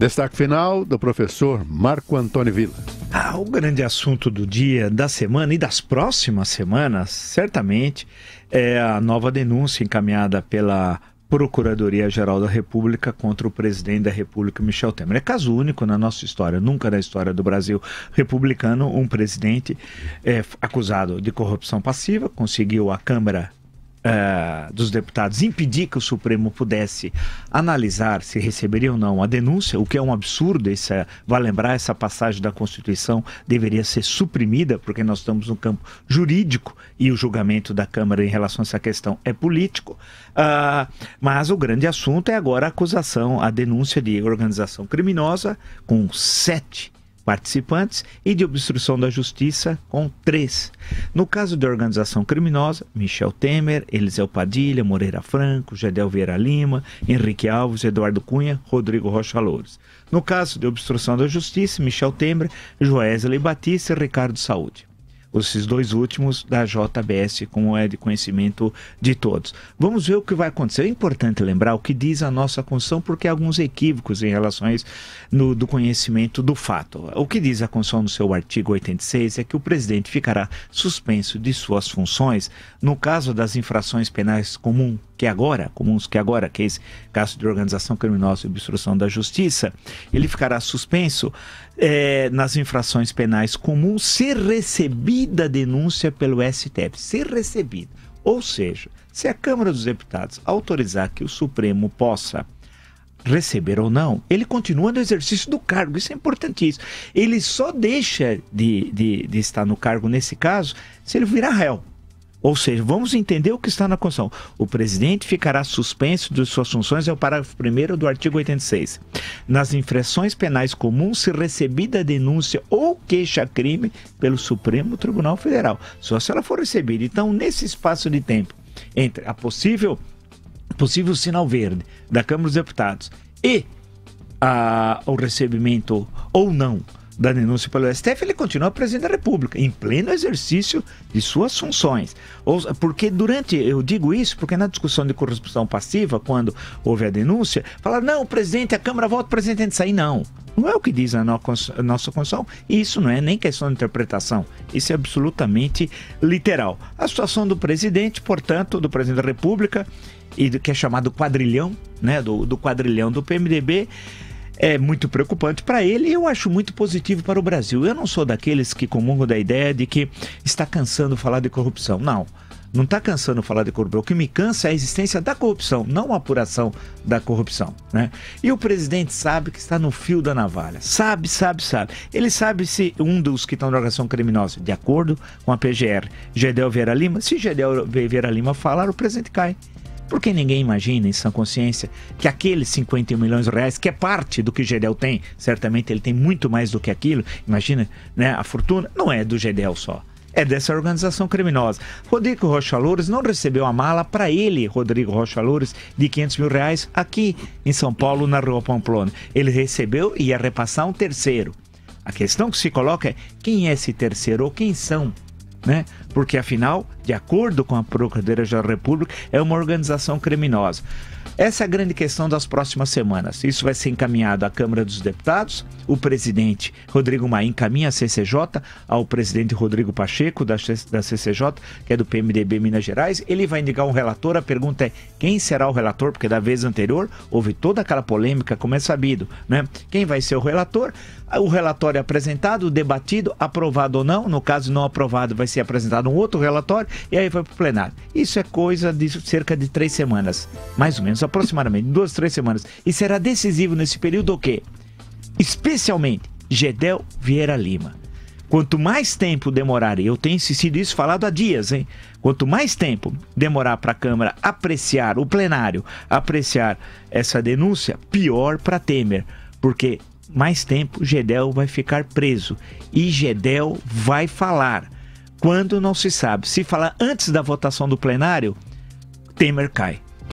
Destaque final do professor Marco Antônio Villa. O grande assunto do dia, da semana e das próximas semanas, certamente, é a nova denúncia encaminhada pela Procuradoria-Geral da República contra o presidente da República, Michel Temer. É caso único na nossa história, nunca na história do Brasil republicano, um presidente acusado de corrupção passiva, conseguiu a Câmara dos Deputados impedir que o Supremo pudesse analisar se receberia ou não a denúncia, o que é um absurdo. Vale lembrar, essa passagem da Constituição deveria ser suprimida, porque nós estamos no campo jurídico e o julgamento da Câmara em relação a essa questão é político. Mas o grande assunto é agora a acusação, a denúncia de organização criminosa com 7 participantes e de obstrução da justiça com 3. No caso de organização criminosa, Michel Temer, Eliseu Padilha, Moreira Franco, Gedel Vieira Lima, Henrique Alves, Eduardo Cunha, Rodrigo Rocha Loures. No caso de obstrução da justiça, Michel Temer, Joesley Batista e Ricardo Saúde. Esses 2 últimos da JBS, como é de conhecimento de todos. Vamos ver o que vai acontecer. É importante lembrar o que diz a nossa Constituição, porque há alguns equívocos em relação a isso do conhecimento do fato. O que diz a Constituição no seu artigo 86 é que o presidente ficará suspenso de suas funções no caso das infrações penais comuns que é esse caso de organização criminosa e obstrução da justiça. Ele ficará suspenso nas infrações penais comuns se recebida denúncia pelo STF. Se recebida. Ou seja, se a Câmara dos Deputados autorizar que o Supremo possa receber ou não, ele continua no exercício do cargo. Isso é importantíssimo. Ele só deixa de estar no cargo nesse caso se ele virar réu. Ou seja, vamos entender o que está na Constituição. O presidente ficará suspenso de suas funções, é o parágrafo 1º do artigo 86. Nas infrações penais comuns, se recebida denúncia ou queixa-crime pelo Supremo Tribunal Federal. Só se ela for recebida. Então, nesse espaço de tempo, entre a possível sinal verde da Câmara dos Deputados e o recebimento ou não da denúncia pelo STF, ele continua presidente da República, em pleno exercício de suas funções. Porque eu digo isso porque na discussão de corrupção passiva, quando houve a denúncia, falaram, não, o presidente, a Câmara volta, o presidente tem de sair. Não é o que diz a nossa Constituição, e isso não é nem questão de interpretação, isso é absolutamente literal. A situação do presidente, portanto, do presidente da República, que é chamado quadrilhão, né, do quadrilhão do PMDB, é muito preocupante para ele e eu acho muito positivo para o Brasil. Eu não sou daqueles que comungam da ideia de que está cansando falar de corrupção. Não está cansando falar de corrupção. O que me cansa é a existência da corrupção, não a apuração da corrupção, né? E o presidente sabe que está no fio da navalha. Sabe. Ele sabe se um dos que estão na organização criminosa, de acordo com a PGR, Gedel Vieira Lima, se Gedel Vieira Lima falar, o presidente cai. Porque ninguém imagina, em sã consciência, que aqueles 51 milhões de reais, que é parte do que Gedel tem, certamente ele tem muito mais do que aquilo, imagina, né, a fortuna, não é do Gedel só, é dessa organização criminosa. Rodrigo Rocha Loures não recebeu a mala para ele, Rodrigo Rocha Loures, de 500 mil reais aqui em São Paulo, na Rua Pamplona. Ele recebeu e ia repassar um terceiro. A questão que se coloca é, quem é esse terceiro ou quem são? Né? Porque afinal, de acordo com a Procuradoria-Geral da República, é uma organização criminosa. Essa é a grande questão das próximas semanas. Isso vai ser encaminhado à Câmara dos Deputados. O presidente Rodrigo Maia encaminha a CCJ ao presidente Rodrigo Pacheco da CCJ, que é do PMDB Minas Gerais. Ele vai indicar um relator. A pergunta é quem será o relator, porque da vez anterior houve toda aquela polêmica, como é sabido, né? Quem vai ser o relator? O relatório é apresentado, debatido, aprovado ou não. No caso não aprovado, vai ser apresentado um outro relatório e aí vai para o plenário. Isso é coisa de cerca de 3 semanas, mais ou menos, aproximadamente 2, 3 semanas. E será decisivo nesse período o quê? Especialmente Gedel Vieira Lima. Quanto mais tempo demorar, e eu tenho insistido isso falado há dias, hein? Quanto mais tempo demorar para a Câmara apreciar, o plenário apreciar essa denúncia, pior para Temer, porque mais tempo Gedel vai ficar preso e Gedel vai falar. Quando não se sabe, se falar antes da votação do plenário, Temer cai.